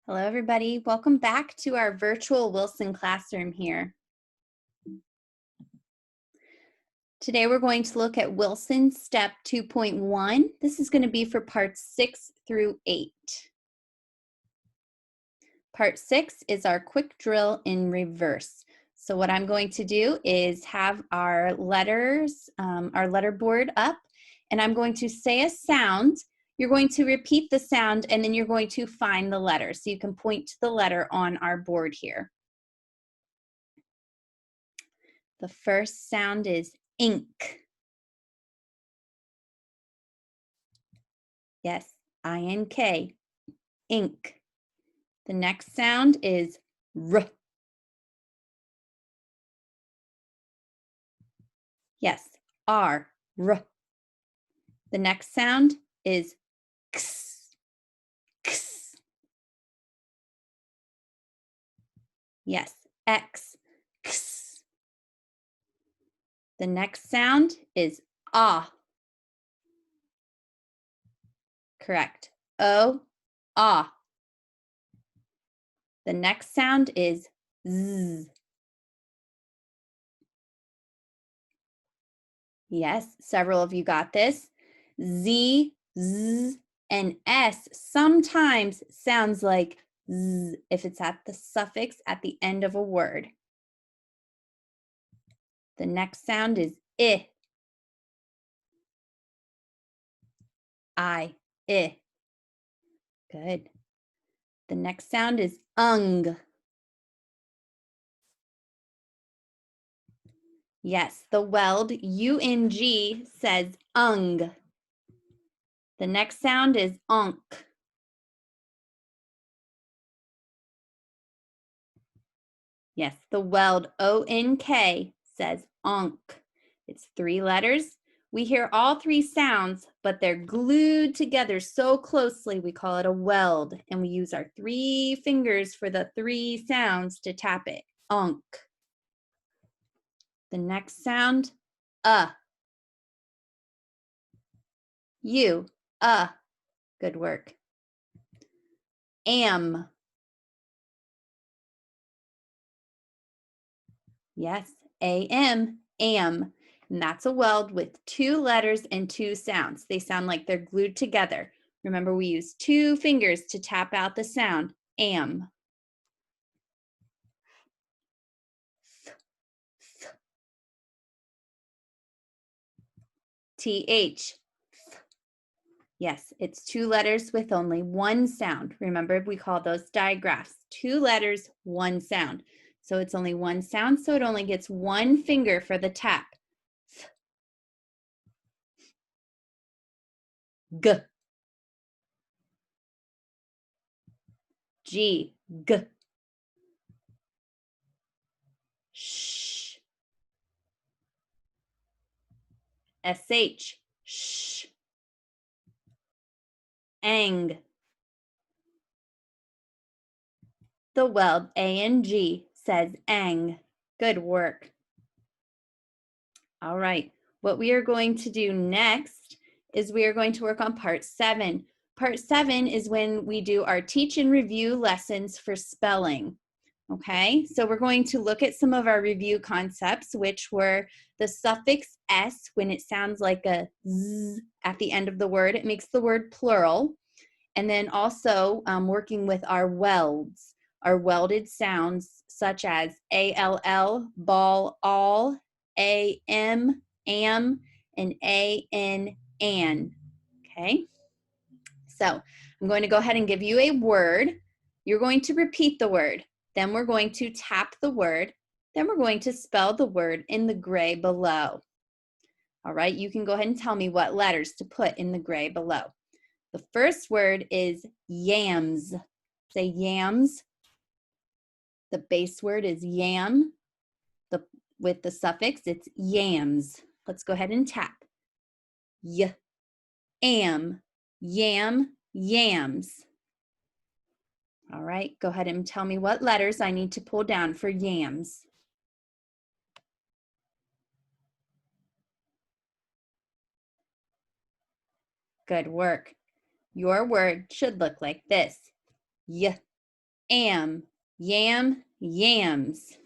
Hello, everybody. Welcome back to our virtual Wilson classroom here. Today, we're going to look at Wilson Step 2.1. This is going to be for parts 6 through 8. Part 6 is our quick drill in reverse. So what I'm going to do is have our letters, our letter board up, and I'm going to say a sound. You're going to repeat the sound, and then you're going to find the letter. So you can point to the letter on our board here. The first sound is ink. Yes, I-N-K, ink. The next sound is R. Yes, R, R. The next sound is X, X. Yes, X, X. The next sound is Ah. Correct. O, Ah. The next sound is Z. Yes, several of you got this. Z, Z, and S sometimes sounds like Z if it's at the suffix at the end of a word. The next sound is I. I. Good. The next sound is ung. Yes, the weld, U-N-G, says ung. The next sound is onk. Yes, the weld, O-N-K, says onk. It's 3 letters. We hear all 3 sounds, but they're glued together so closely, we call it a weld. And we use our 3 fingers for the 3 sounds to tap it, onk. The next sound, U, good work. Am. Yes, A-M, am. And that's a weld with 2 letters and 2 sounds. They sound like they're glued together. Remember, we use 2 fingers to tap out the sound, am. T-H. Yes, it's 2 letters with only 1 sound. Remember, we call those digraphs. 2 letters, 1 sound. So it's only 1 sound, so it only gets 1 finger for the tap. G. G. G. Sh. S-H. Sh. Ang. The weld, A-N-G, says ang. Good work. All right, what we are going to do next is we are going to work on part 7. Part 7 is when we do our teach and review lessons for spelling. Okay, so we're going to look at some of our review concepts, which were the suffix S when it sounds like a Z at the end of the word. It makes the word plural. And then also working with our welds, our welded sounds such as A-L-L, ball, all, A-M, am, and A-N, an. Okay, so I'm going to go ahead and give you a word. You're going to repeat the word. Then we're going to tap the word. Then we're going to spell the word in the gray below. All right, you can go ahead and tell me what letters to put in the gray below. The first word is yams. Say yams. The base word is yam. With the suffix, it's yams. Let's go ahead and tap. Y, am, yam, yams. All right, go ahead and tell me what letters I need to pull down for yams. Good work. Your word should look like this. Y, Am, yam, yams.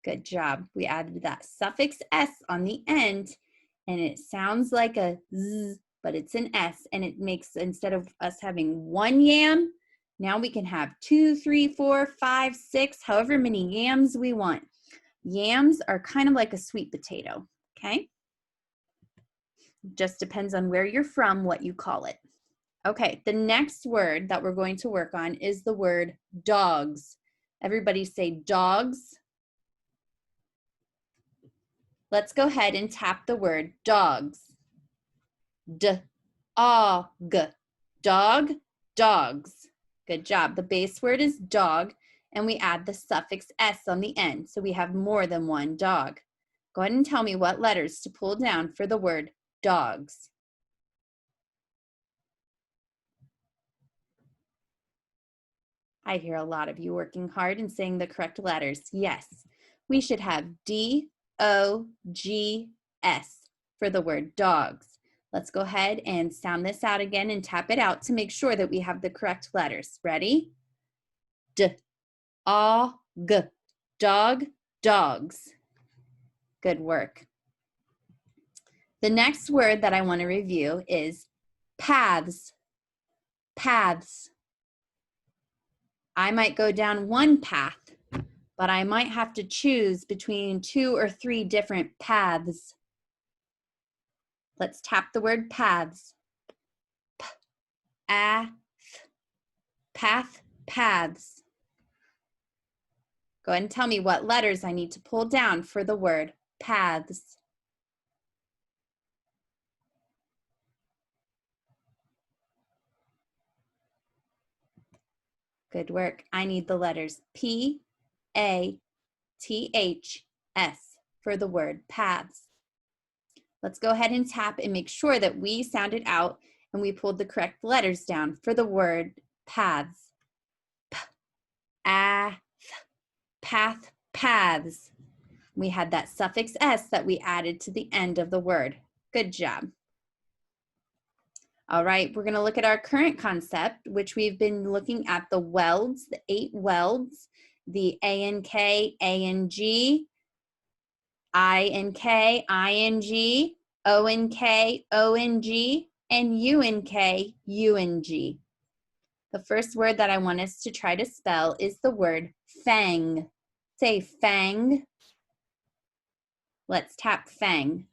Good job. We added that suffix S on the end, and it sounds like a Z, but it's an S, and it makes, instead of us having one yam, now we can have 2, 3, 4, 5, 6, however many yams we want. Yams are kind of like a sweet potato, okay? Just depends on where you're from, what you call it. Okay, the next word that we're going to work on is the word dogs. Everybody say dogs. Let's go ahead and tap the word dogs. D-O-G. Dog, dogs. Good job. The base word is dog, and we add the suffix S on the end, so we have more than one dog. Go ahead and tell me what letters to pull down for the word dogs. I hear a lot of you working hard and saying the correct letters. Yes, we should have D-O-G-S for the word dogs. Let's go ahead and sound this out again and tap it out to make sure that we have the correct letters. Ready? D-O-G. Dog, dogs. Good work. The next word that I want to review is paths. Paths. I might go down one path, but I might have to choose between 2 or 3 different paths. Let's tap the word paths. Path, paths. Go ahead and tell me what letters I need to pull down for the word paths. Good work. I need the letters P-A-T-H-S for the word paths. Let's go ahead and tap and make sure that we sound it out and we pulled the correct letters down for the word paths. Path, paths. We had that suffix S that we added to the end of the word. Good job. All right, we're going to look at our current concept, which we've been looking at the welds, the 8 welds, the A-N-K, A-N-G, I-N-K, I-N-G, O-N-K, O-N-G, and U-N-K, U-N-G. The first word that I want us to try to spell is the word fang. Say fang. Let's tap fang.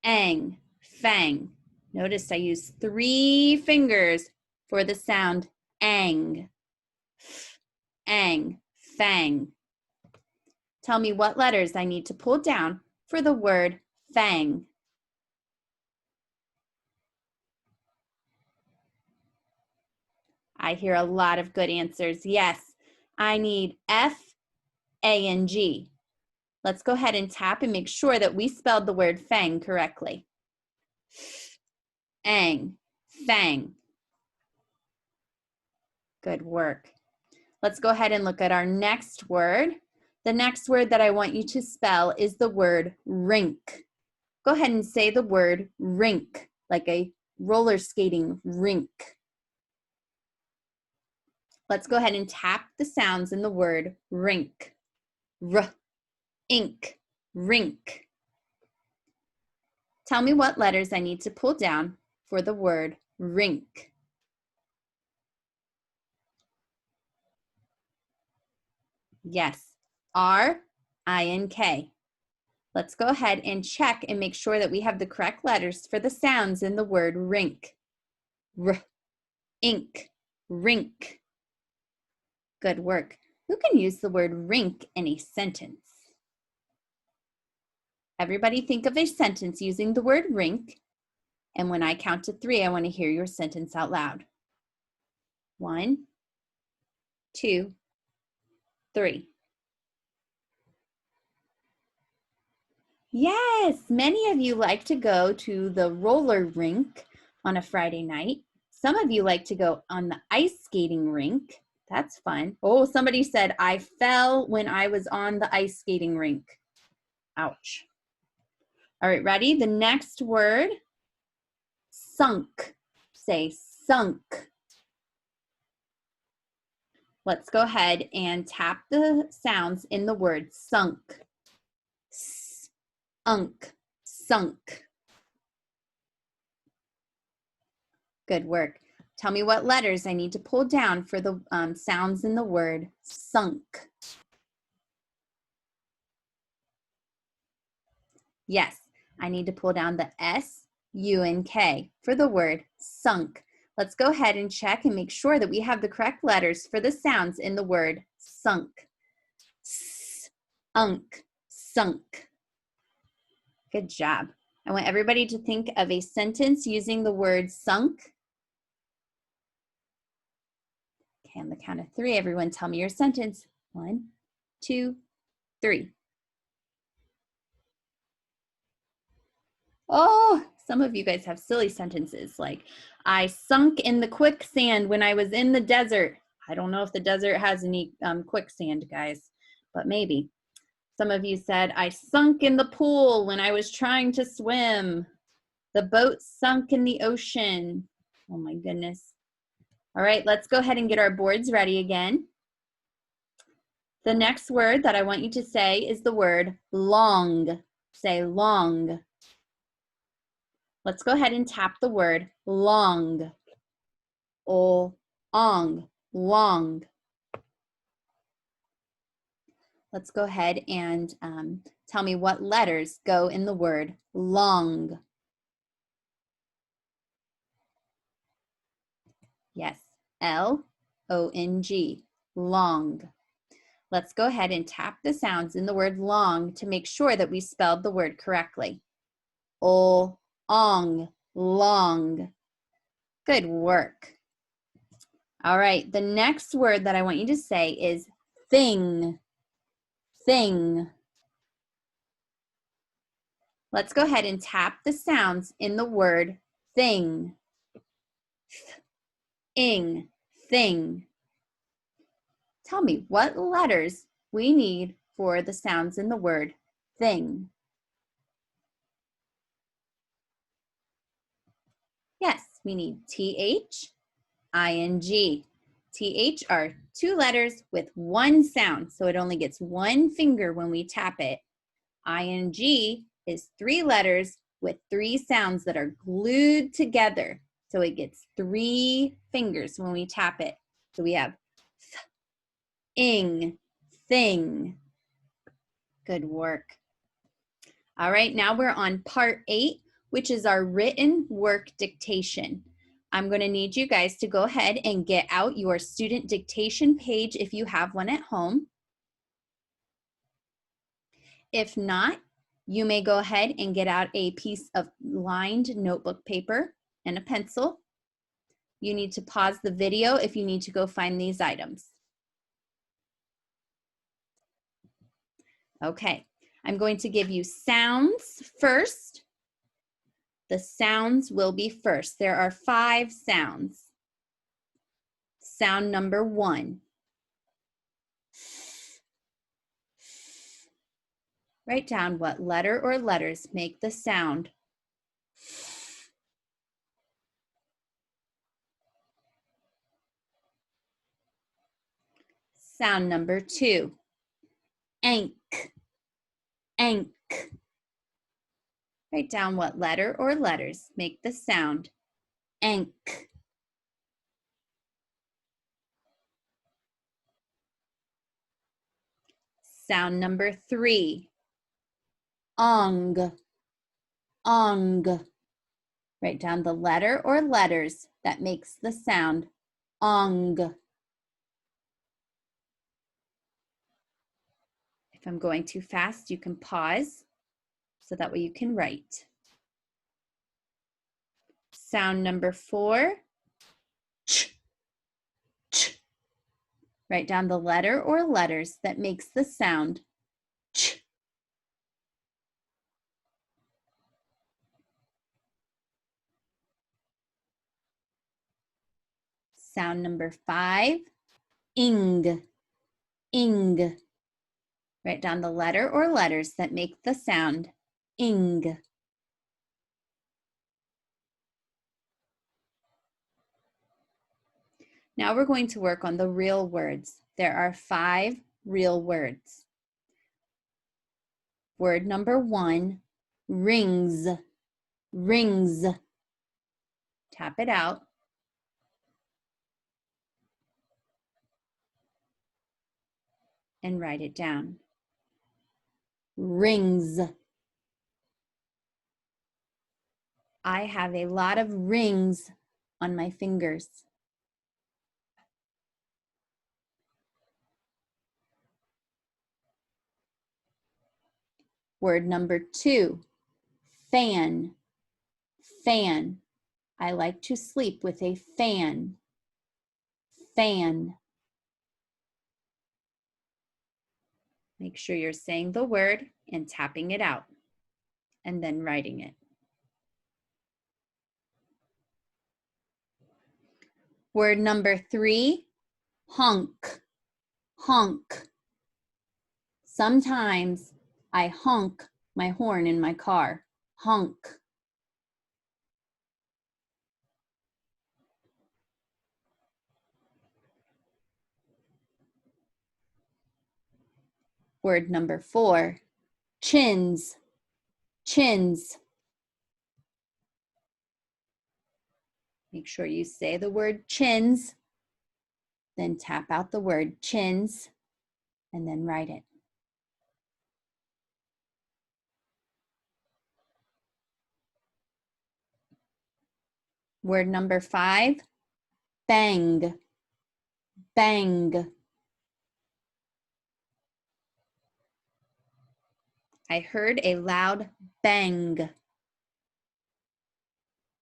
Ang, fang. Notice I use 3 fingers for the sound ang. Ang, fang. Tell me what letters I need to pull down for the word fang. I hear a lot of good answers. Yes, I need F-A-N-G. Let's go ahead and tap and make sure that we spelled the word fang correctly. Ang, fang. Good work. Let's go ahead and look at our next word. The next word that I want you to spell is the word rink. Go ahead and say the word rink, like a roller skating rink. Let's go ahead and tap the sounds in the word rink. R, ink, rink. Tell me what letters I need to pull down for the word rink. Yes, R-I-N-K. Let's go ahead and check and make sure that we have the correct letters for the sounds in the word rink. R, ink, rink. Good work. Who can use the word rink in a sentence? Everybody think of a sentence using the word rink. And when I count to 3, I want to hear your sentence out loud. 1, 2, 3. Yes, many of you like to go to the roller rink on a Friday night. Some of you like to go on the ice skating rink. That's fun. Oh, somebody said, I fell when I was on the ice skating rink. Ouch. All right, ready? The next word, sunk. Say sunk. Let's go ahead and tap the sounds in the word sunk. Unk, sunk. Good work. Tell me what letters I need to pull down for the sounds in the word sunk. Yes, I need to pull down the S, U, and K for the word sunk. Let's go ahead and check and make sure that we have the correct letters for the sounds in the word sunk. Unk, sunk. Good job. I want everybody to think of a sentence using the word sunk. Okay, on the count of 3, everyone tell me your sentence. 1, 2, 3. Oh, some of you guys have silly sentences like, I sunk in the quicksand when I was in the desert. I don't know if the desert has any quicksand, guys, but maybe. Some of you said, I sunk in the pool when I was trying to swim. The boat sunk in the ocean. Oh my goodness. All right, let's go ahead and get our boards ready again. The next word that I want you to say is the word long. Say long. Let's go ahead and tap the word long. Ong, long. Let's go ahead and tell me what letters go in the word long. Yes, L-O-N-G, long. Let's go ahead and tap the sounds in the word long to make sure that we spelled the word correctly. Ong, long. Good work. All right, the next word that I want you to say is thing. Thing. Let's go ahead and tap the sounds in the word thing. Ing, thing. Tell me what letters we need for the sounds in the word thing. Yes, we need TH, ING. TH are 2 letters with 1 sound, so it only gets 1 finger when we tap it. ING is 3 letters with 3 sounds that are glued together, so it gets 3 fingers when we tap it. So we have ing, thing. Good work. All right, now we're on part 8, which is our written work dictation. I'm going to need you guys to go ahead and get out your student dictation page if you have one at home. If not, you may go ahead and get out a piece of lined notebook paper and a pencil. You need to pause the video if you need to go find these items. Okay, I'm going to give you sounds first. The sounds will be first. There are 5 sounds. Sound number 1. Write down what letter or letters make the sound. Sound number 2. Ank, ank. Write down what letter or letters make the sound ank. Sound number 3. Ong, ong. Write down the letter or letters that makes the sound ong. If I'm going too fast, you can pause so that way you can write. Sound number 4. Ch, ch. Write down the letter or letters that makes the sound ch. Sound number 5. Ing, ing. Write down the letter or letters that make the sound ing. Now we're going to work on the real words. There are 5 real words. Word number 1, rings, rings. Tap it out. And write it down. Rings. I have a lot of rings on my fingers. Word number 2, fan, fan. I like to sleep with a fan, fan. Make sure you're saying the word and tapping it out, and then writing it. Word number 3, honk, honk. Sometimes I honk my horn in my car, honk. Word number 4, chins, chins. Make sure you say the word chins, then tap out the word chins, and then write it. Word number 5, bang, bang. I heard a loud bang.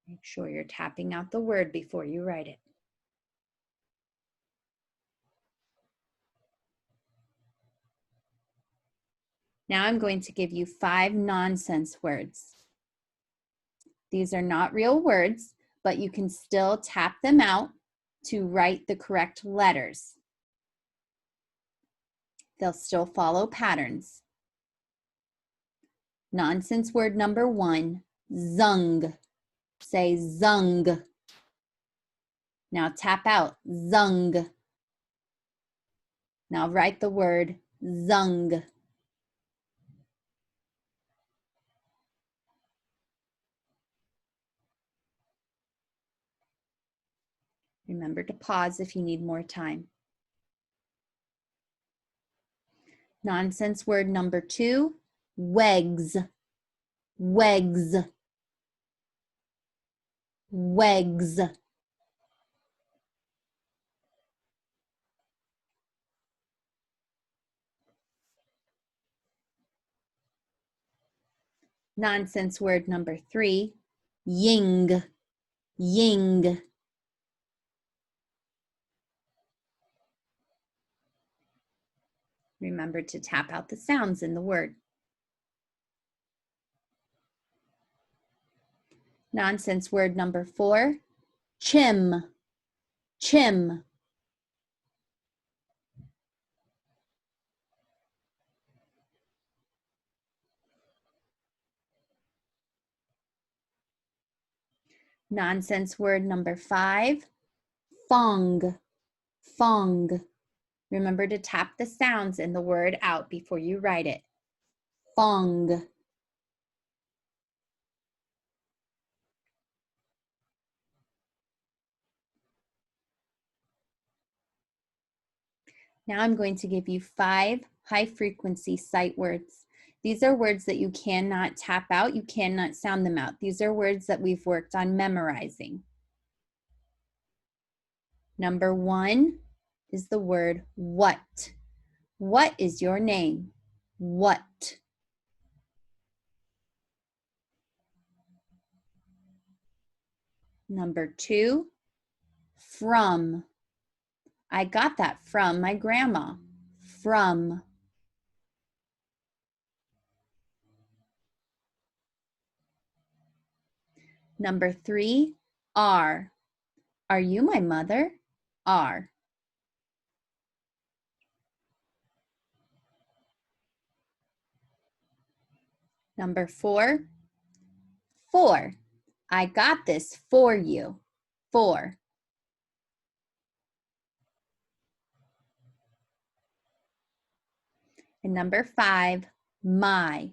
Make sure you're tapping out the word before you write it. Now I'm going to give you 5 nonsense words. These are not real words, but you can still tap them out to write the correct letters. They'll still follow patterns. Nonsense word number 1, zung. Say zung. Now tap out, zung. Now write the word zung. Remember to pause if you need more time. Nonsense word number 2, wegs, wegs, wegs. Nonsense word number 3, ying, ying. Remember to tap out the sounds in the word. Nonsense word number 4, chim, chim. Nonsense word number 5, fong, fong. Remember to tap the sounds in the word out before you write it. Fong. Now I'm going to give you 5 high-frequency sight words. These are words that you cannot tap out, you cannot sound them out. These are words that we've worked on memorizing. Number 1 is the word what. What is your name? What? Number 2, from. I got that from my grandma. From. Number 3, are. Are you my mother? Are. Number 4, for. I got this for you. For. And number 5, my.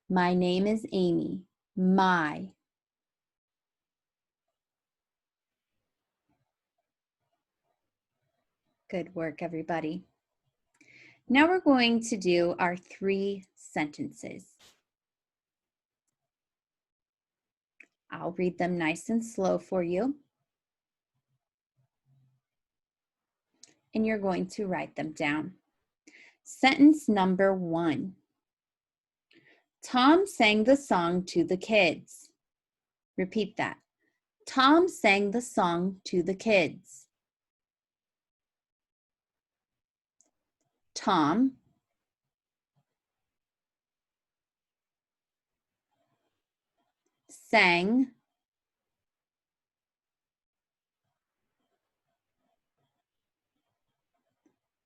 My name is Amy. My. Good work, everybody. Now we're going to do our 3 sentences. I'll read them nice and slow for you. And you're going to write them down. Sentence number 1. Tom sang the song to the kids. Repeat that. Tom sang the song to the kids. Tom sang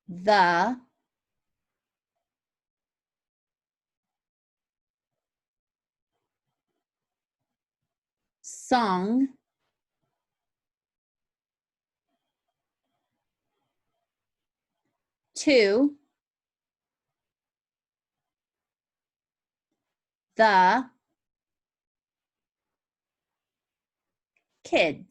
the song to the kids.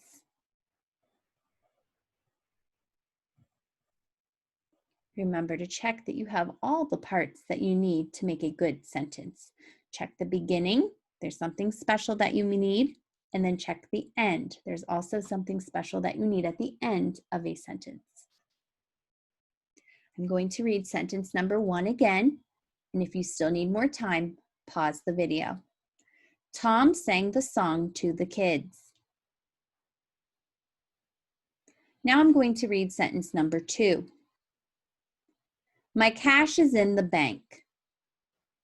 Remember to check that you have all the parts that you need to make a good sentence. Check the beginning. There's something special that you need. And then check the end. There's also something special that you need at the end of a sentence. I'm going to read sentence number 1 again. And if you still need more time, pause the video. Tom sang the song to the kids. Now I'm going to read sentence number 2. My cash is in the bank.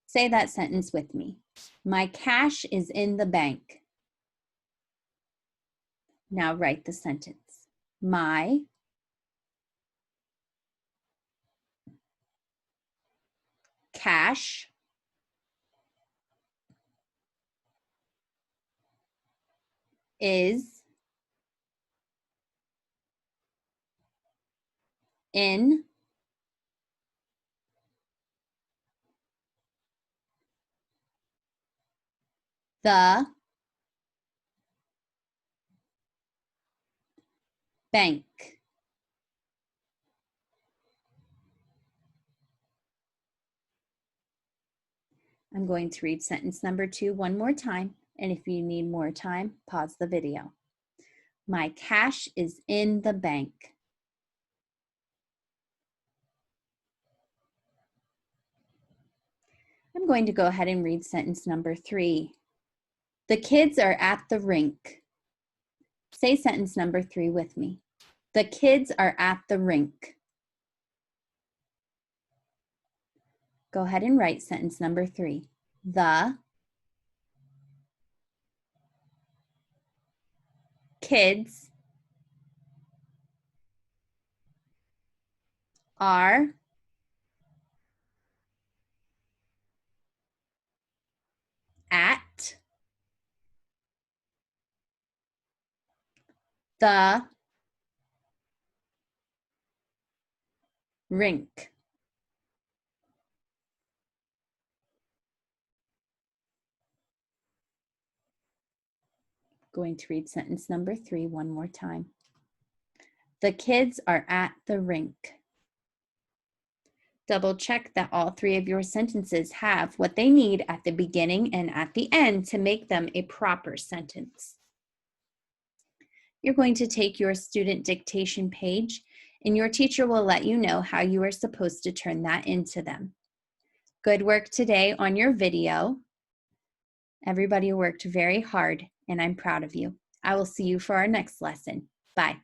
Say that sentence with me. My cash is in the bank. Now write the sentence. My cash is in the bank. I'm going to read sentence number 2 one more time, and if you need more time, pause the video. My cash is in the bank. I'm going to go ahead and read sentence number 3. The kids are at the rink. Say sentence number 3 with me. The kids are at the rink. Go ahead and write sentence number 3. The kids are at the rink. Going to read sentence number 3 one more time. The kids are at the rink. Double check that all 3 of your sentences have what they need at the beginning and at the end to make them a proper sentence. You're going to take your student dictation page, and your teacher will let you know how you are supposed to turn that into them. Good work today on your video. Everybody worked very hard, and I'm proud of you. I will see you for our next lesson. Bye.